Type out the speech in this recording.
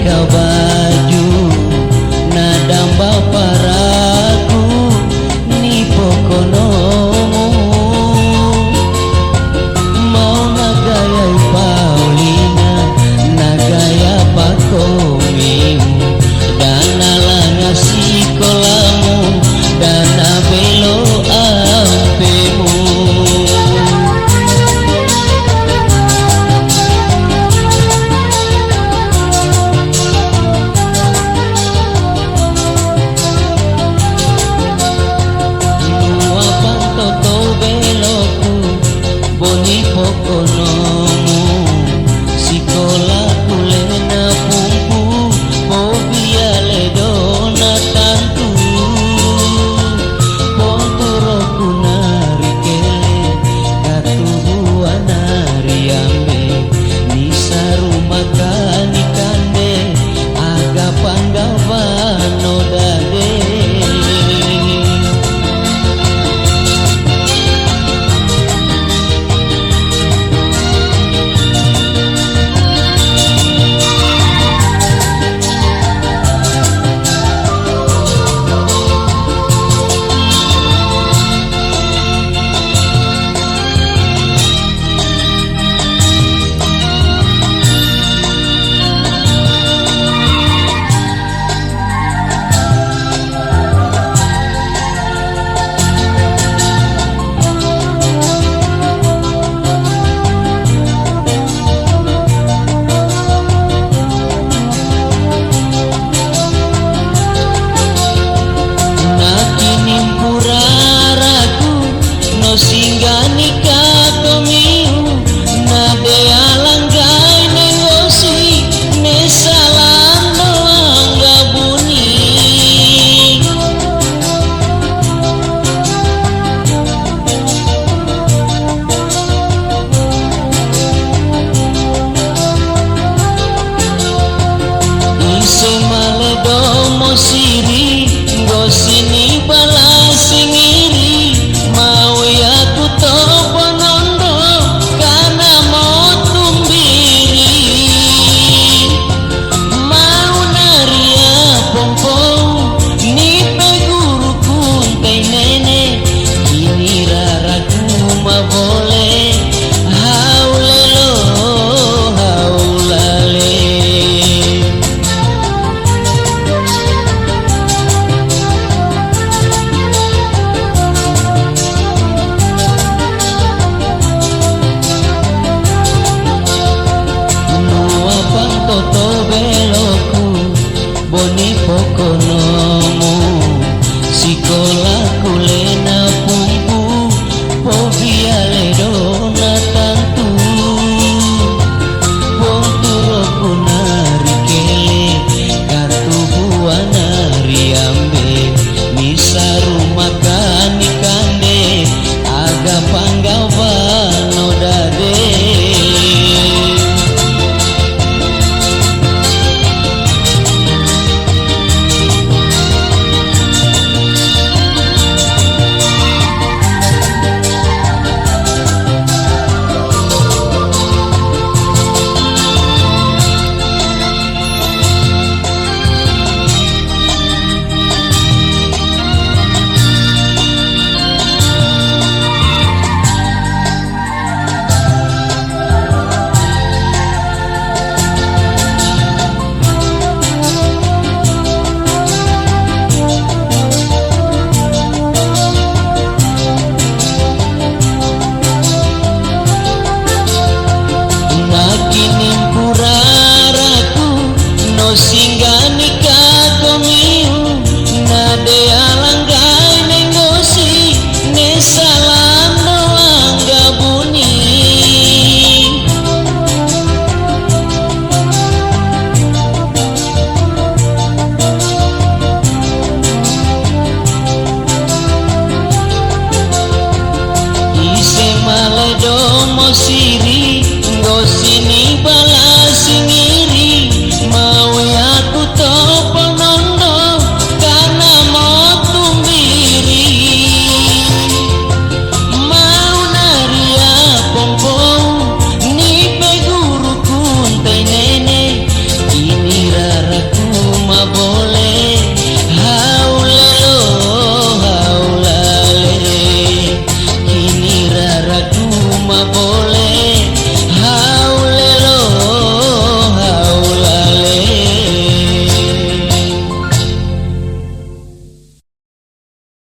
merdeka baju nadam baparaku ni pokonomu mau nagayay Paulina nagaya pakomimu dana langa sikolamu dana belo ampemu boni pokonomu sikola kulena pumpu povia ledona tantu pontoro kunari kele katuhua nari ambe nisaru makani kande aga panggavano dade singgani katomiu na dea langgai negosi nesalando angga buni ise maledomo siri gosini balasingiri mau aku toponondo karena mau tumbiri mau naria pompong ni peguru kuntai nene ini raraku ma boleh haulelo haulale toto beloku boni pokonomu sikola kulena pumpu povia ledona tantu ponturo kunari kele katuhua nari ambe misaru makani kande aga panggavano dade boleh